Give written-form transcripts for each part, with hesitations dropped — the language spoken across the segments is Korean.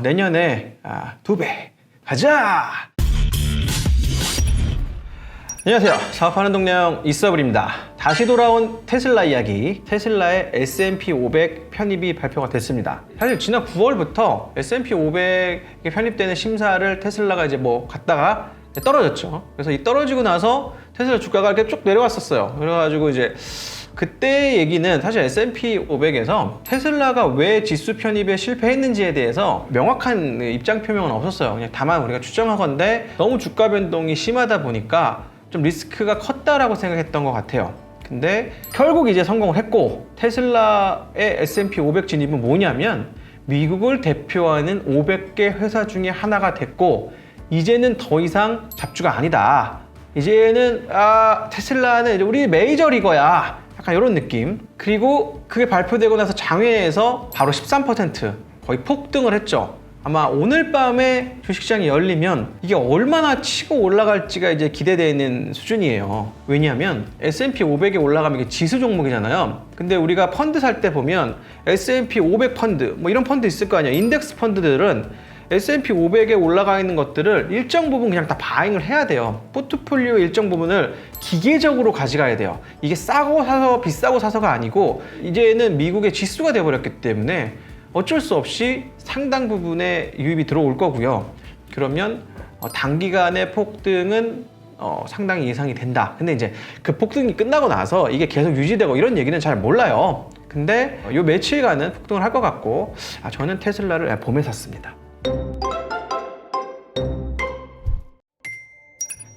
내년에 2배 가자! 안녕하세요. 사업하는 동네형 이서블입니다. 다시 돌아온 테슬라 이야기, 테슬라의 S&P 500 편입이 발표가 됐습니다. 사실 지난 9월부터 S&P 500에 편입되는 심사를 테슬라가 이제 갔다가 떨어졌죠. 그래서 이 떨어지고 나서 테슬라 주가가 이렇게 쭉 내려왔었어요. 그래가지고 이제 그때 얘기는 사실 S&P 500에서 테슬라가 왜 지수 편입에 실패했는지에 대해서 명확한 입장 표명은 없었어요. 그냥 다만 우리가 추정하건대 너무 주가 변동이 심하다 보니까 좀 리스크가 컸다라고 생각했던 것 같아요. 근데 결국 이제 성공을 했고, 테슬라의 S&P 500 진입은 뭐냐면 미국을 대표하는 500개 회사 중에 하나가 됐고, 이제는 더 이상 잡주가 아니다. 이제는 테슬라는 이제 우리 메이저리거야. 약간 이런 느낌. 그리고 그게 발표되고 나서 장외에서 바로 13% 거의 폭등을 했죠. 아마 오늘 밤에 주식시장이 열리면 이게 얼마나 치고 올라갈지가 이제 기대되는 수준이에요. 왜냐하면 S&P 500에 올라가면 이게 지수 종목이잖아요. 근데 우리가 펀드 살 때 보면 S&P 500 펀드 이런 펀드 있을 거 아니야. 인덱스 펀드들은 S&P 500에 올라가 있는 것들을 일정 부분 그냥 다 바잉을 해야 돼요. 포트폴리오의 일정 부분을 기계적으로 가져가야 돼요. 이게 싸고 사서 비싸고 사서가 아니고 이제는 미국의 지수가 되어버렸기 때문에 어쩔 수 없이 상당 부분의 유입이 들어올 거고요. 그러면 단기간의 폭등은 상당히 예상이 된다. 근데 이제 그 폭등이 끝나고 나서 이게 계속 유지되고 이런 얘기는 잘 몰라요. 근데 요 며칠간은 폭등을 할 것 같고, 저는 테슬라를 봄에 샀습니다.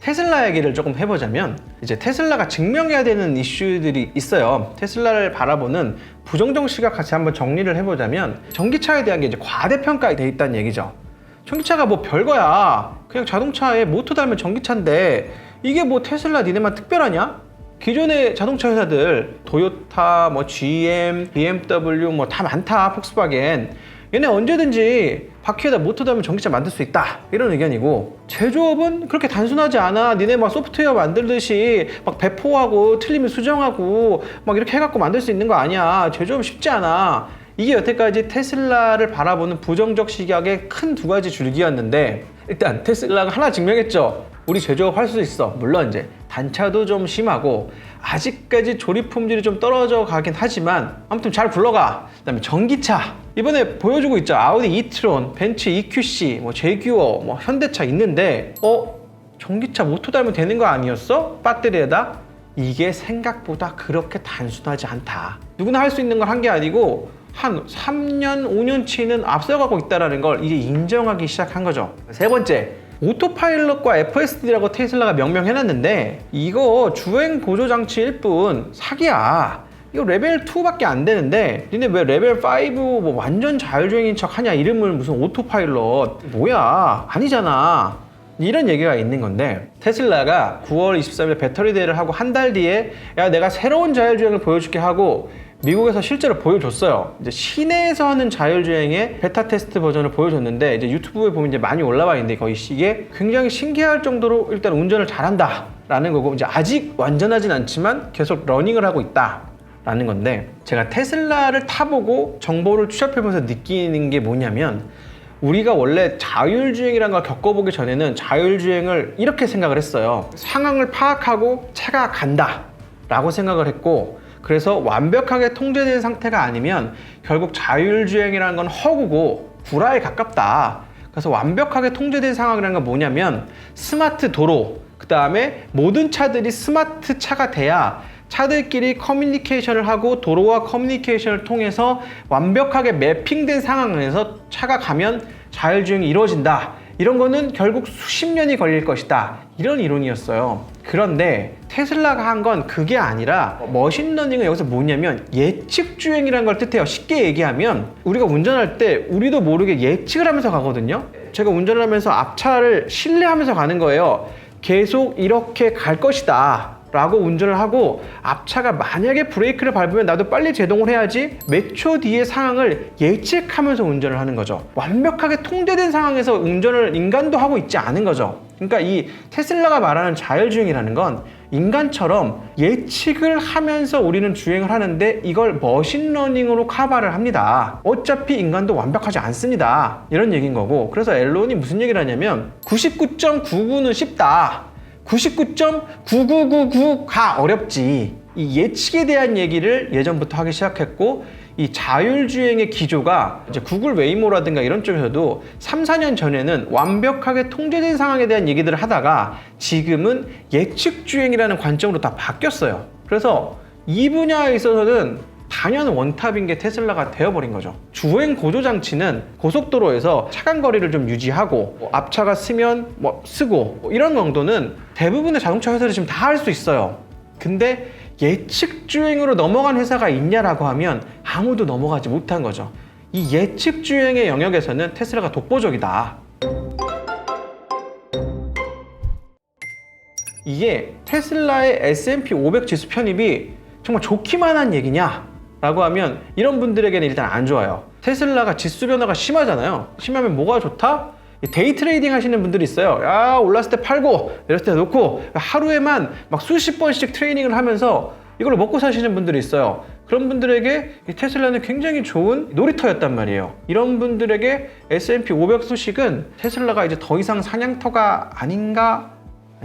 테슬라 얘기를 조금 해보자면, 이제 테슬라가 증명해야 되는 이슈들이 있어요. 테슬라를 바라보는 부정적 시각 같이 한번 정리를 해보자면, 전기차에 대한 게 이제 과대평가돼 있다는 얘기죠. 전기차가 별거야. 그냥 자동차에 모터 달면 전기차인데 이게 테슬라 니네만 특별하냐? 기존의 자동차 회사들 도요타, GM, BMW 다 많다. 폭스바겐. 얘네 언제든지 바퀴에다 모터 달면 전기차 만들 수 있다, 이런 의견이고, 제조업은 그렇게 단순하지 않아. 니네 소프트웨어 만들듯이 배포하고 틀리면 수정하고 이렇게 해갖고 만들 수 있는 거 아니야. 제조업 쉽지 않아. 이게 여태까지 테슬라를 바라보는 부정적 시각의 큰 두 가지 줄기였는데, 일단 테슬라가 하나 증명했죠. 우리 제조업 할 수 있어. 물론 이제 단차도 좀 심하고 아직까지 조립 품질이 좀 떨어져 가긴 하지만 아무튼 잘 굴러가. 그다음에 전기차 이번에 보여주고 있죠. 아우디 이트론, 벤츠 EQC, 제규어, 현대차 있는데 전기차 모터 달면 되는 거 아니었어? 배터리에다? 이게 생각보다 그렇게 단순하지 않다. 누구나 할 수 있는 걸 한 게 아니고 한 3년, 5년치는 앞서가고 있다는 걸 이제 인정하기 시작한 거죠. 세 번째, 오토파일럿과 FSD라고 테슬라가 명명해놨는데 이거 주행 보조 장치일 뿐 사기야. 이거 레벨 2밖에 안 되는데 니네 왜 레벨 5 완전 자율주행인 척 하냐. 이름을 무슨 오토파일럿 뭐야, 아니잖아. 이런 얘기가 있는 건데, 테슬라가 9월 23일 배터리 대회를 하고 한 달 뒤에 내가 새로운 자율주행을 보여줄게 하고 미국에서 실제로 보여줬어요. 이제 시내에서 하는 자율주행의 베타 테스트 버전을 보여줬는데, 이제 유튜브에 보면 이제 많이 올라와 있는데 거의 이게 굉장히 신기할 정도로 일단 운전을 잘한다 라는 거고, 이제 아직 완전하진 않지만 계속 러닝을 하고 있다 라는 건데, 제가 테슬라를 타보고 정보를 추적해보면서 느끼는 게 뭐냐면, 우리가 원래 자율주행이라는 걸 겪어보기 전에는 자율주행을 이렇게 생각을 했어요. 상황을 파악하고 차가 간다 라고 생각을 했고, 그래서 완벽하게 통제된 상태가 아니면 결국 자율주행이라는 건 허구고 구라에 가깝다. 그래서 완벽하게 통제된 상황이라는 건 뭐냐면 스마트 도로, 그 다음에 모든 차들이 스마트 차가 돼야 차들끼리 커뮤니케이션을 하고 도로와 커뮤니케이션을 통해서 완벽하게 매핑된 상황 안에서 차가 가면 자율주행이 이루어진다. 이런 거는 결국 수십 년이 걸릴 것이다. 이런 이론이었어요. 그런데 테슬라가 한 건 그게 아니라, 머신러닝은 여기서 뭐냐면 예측주행이라는 걸 뜻해요. 쉽게 얘기하면 우리가 운전할 때 우리도 모르게 예측을 하면서 가거든요. 제가 운전을 하면서 앞차를 신뢰하면서 가는 거예요. 계속 이렇게 갈 것이다 라고 운전을 하고, 앞차가 만약에 브레이크를 밟으면 나도 빨리 제동을 해야지, 몇 초 뒤의 상황을 예측하면서 운전을 하는 거죠. 완벽하게 통제된 상황에서 운전을 인간도 하고 있지 않은 거죠. 그러니까 이 테슬라가 말하는 자율주행이라는 건 인간처럼 예측을 하면서 우리는 주행을 하는데 이걸 머신러닝으로 커버를 합니다. 어차피 인간도 완벽하지 않습니다. 이런 얘기인 거고, 그래서 앨런이 무슨 얘기를 하냐면 99.99는 쉽다. 99.9999가 어렵지. 이 예측에 대한 얘기를 예전부터 하기 시작했고, 이 자율주행의 기조가 이제 구글 웨이모라든가 이런 쪽에서도 3, 4년 전에는 완벽하게 통제된 상황에 대한 얘기들을 하다가 지금은 예측주행이라는 관점으로 다 바뀌었어요. 그래서 이 분야에 있어서는 단연 원탑인 게 테슬라가 되어버린 거죠. 주행 보조 장치는 고속도로에서 차간 거리를 좀 유지하고 앞차가 쓰면 쓰고 이런 정도는 대부분의 자동차 회사들이 지금 다 할 수 있어요. 근데 예측 주행으로 넘어간 회사가 있냐라고 하면 아무도 넘어가지 못한 거죠. 이 예측 주행의 영역에서는 테슬라가 독보적이다. 이게 테슬라의 S&P 500 지수 편입이 정말 좋기만 한 얘기냐? 라고 하면 이런 분들에게는 일단 안 좋아요. 테슬라가 지수 변화가 심하잖아요. 심하면 뭐가 좋다? 데이 트레이딩 하시는 분들이 있어요. 야, 올랐을 때 팔고 내렸을 때 놓고 하루에만 막 수십 번씩 트레이닝을 하면서 이걸로 먹고 사시는 분들이 있어요. 그런 분들에게 이 테슬라는 굉장히 좋은 놀이터였단 말이에요. 이런 분들에게 S&P 500 소식은 테슬라가 이제 더 이상 사냥터가 아닌가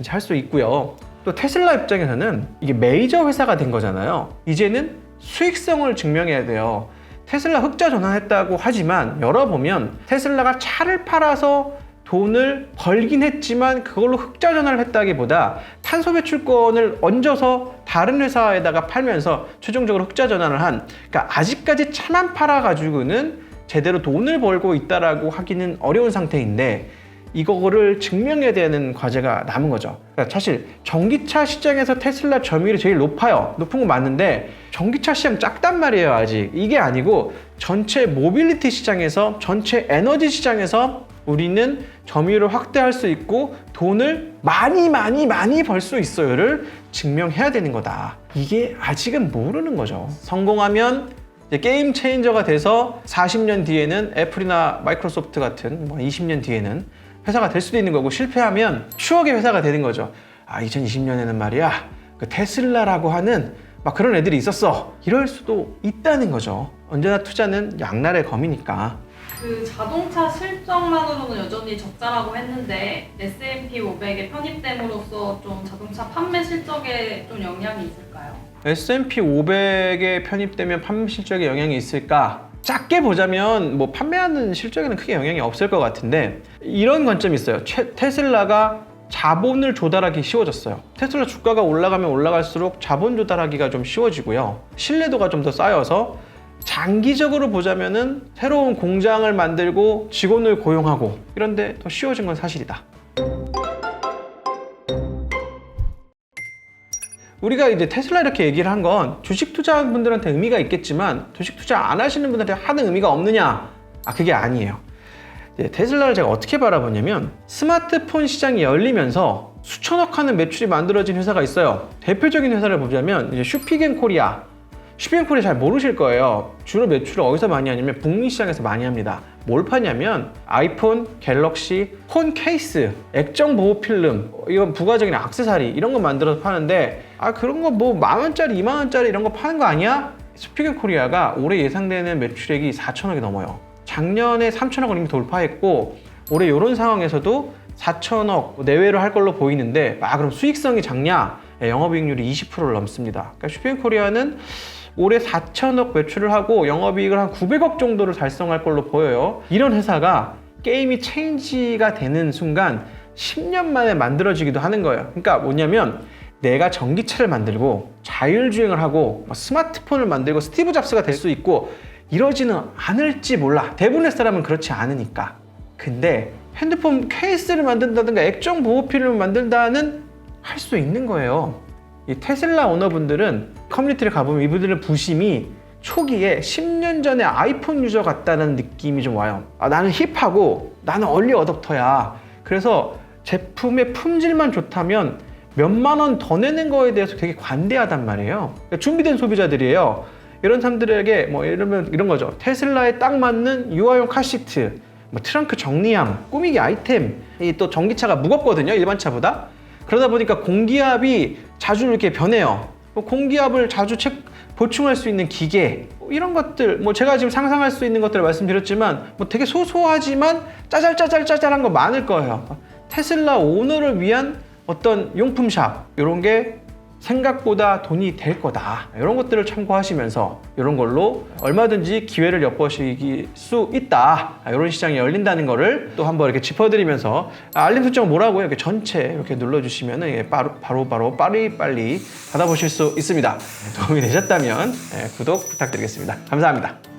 할 수 있고요. 또 테슬라 입장에서는 이게 메이저 회사가 된 거잖아요. 이제는 수익성을 증명해야 돼요. 테슬라 흑자 전환했다고 하지만 열어보면 테슬라가 차를 팔아서 돈을 벌긴 했지만 그걸로 흑자 전환을 했다기보다 탄소 배출권을 얹어서 다른 회사에다가 팔면서 최종적으로 흑자 전환을 한, 그러니까 아직까지 차만 팔아가지고는 제대로 돈을 벌고 있다라고 하기는 어려운 상태인데 이거를 증명해야 되는 과제가 남은 거죠. 그러니까 사실 전기차 시장에서 테슬라 점유율이 제일 높아요. 높은 건 맞는데 전기차 시장 작단 말이에요. 아직 이게 아니고 전체 모빌리티 시장에서, 전체 에너지 시장에서 우리는 점유율을 확대할 수 있고 돈을 많이 벌 수 있어요를 증명해야 되는 거다. 이게 아직은 모르는 거죠. 성공하면 이제 게임 체인저가 돼서 40년 뒤에는 애플이나 마이크로소프트 같은 20년 뒤에는 회사가 될 수도 있는 거고, 실패하면 추억의 회사가 되는 거죠. 아, 2020년에는 말이야 그 테슬라라고 하는 막 그런 애들이 있었어. 이럴 수도 있다는 거죠. 언제나 투자는 양날의 검이니까. 그 자동차 실적만으로는 여전히 적자라고 했는데 S&P 500에 편입됨으로써 좀 자동차 판매 실적에 좀 영향이 있을까요? S&P 500에 편입되면 판매 실적에 영향이 있을까? 작게 보자면 뭐 판매하는 실적에는 크게 영향이 없을 것 같은데 이런 관점이 있어요. 테슬라가 자본을 조달하기 쉬워졌어요. 테슬라 주가가 올라가면 올라갈수록 자본 조달하기가 좀 쉬워지고요. 신뢰도가 좀 더 쌓여서 장기적으로 보자면은 새로운 공장을 만들고 직원을 고용하고 이런데 더 쉬워진 건 사실이다. 우리가 이제 테슬라 이렇게 얘기를 한 건 주식 투자한 분들한테 의미가 있겠지만 주식 투자 안 하시는 분들한테 하는 의미가 없느냐? 그게 아니에요. 테슬라를 제가 어떻게 바라보냐면 스마트폰 시장이 열리면서 수천억 하는 매출이 만들어진 회사가 있어요. 대표적인 회사를 보자면 이제 슈피겐코리아. 슈피겐코리아 잘 모르실 거예요. 주로 매출을 어디서 많이 하냐면 북미 시장에서 많이 합니다. 뭘 파냐면 아이폰, 갤럭시, 폰 케이스, 액정 보호 필름, 이건 부가적인 액세서리 이런 거 만들어서 파는데 그런 거 뭐 10,000원짜리, 20,000원짜리 이런 거 파는 거 아니야? 슈피겐코리아가 올해 예상되는 매출액이 4천억이 넘어요. 작년에 3천억을 이미 돌파했고 올해 이런 상황에서도 4천억 내외로 할 걸로 보이는데 그럼 수익성이 작냐? 영업이익률이 20%를 넘습니다. 그러니까 슈피겐코리아는 올해 4천억 매출을 하고 영업이익을 한 900억 정도를 달성할 걸로 보여요. 이런 회사가 게임이 체인지가 되는 순간 10년 만에 만들어지기도 하는 거예요. 그러니까 뭐냐면 내가 전기차를 만들고 자율주행을 하고 스마트폰을 만들고 스티브 잡스가 될 수 있고 이러지는 않을지 몰라. 대부분의 사람은 그렇지 않으니까. 근데 핸드폰 케이스를 만든다든가 액정 보호 필름을 만든다는 할 수 있는 거예요. 이 테슬라 오너분들은 커뮤니티를 가보면 이분들의 부심이 초기에 10년 전에 아이폰 유저 같다는 느낌이 좀 와요. 나는 힙하고 나는 얼리 어댑터야. 그래서 제품의 품질만 좋다면 몇만 원 더 내는 거에 대해서 되게 관대하단 말이에요. 그러니까 준비된 소비자들이에요. 이런 사람들에게 이런 거죠. 테슬라에 딱 맞는 유아용 카시트, 트렁크 정리함, 꾸미기 아이템. 또 전기차가 무겁거든요, 일반 차보다. 그러다 보니까 공기압이 자주 이렇게 변해요. 공기압을 자주 보충할 수 있는 기계 이런 것들 제가 지금 상상할 수 있는 것들을 말씀드렸지만 되게 소소하지만 짜잘한 거 많을 거예요. 테슬라 오너를 위한 어떤 용품샵 이런 게 생각보다 돈이 될 거다. 이런 것들을 참고하시면서 이런 걸로 얼마든지 기회를 엿보실 수 있다. 이런 시장이 열린다는 거를 또 한번 이렇게 짚어드리면서 알림 설정 뭐라고요? 이렇게 전체 이렇게 눌러주시면 바로 빨리 받아보실 수 있습니다. 도움이 되셨다면 구독 부탁드리겠습니다. 감사합니다.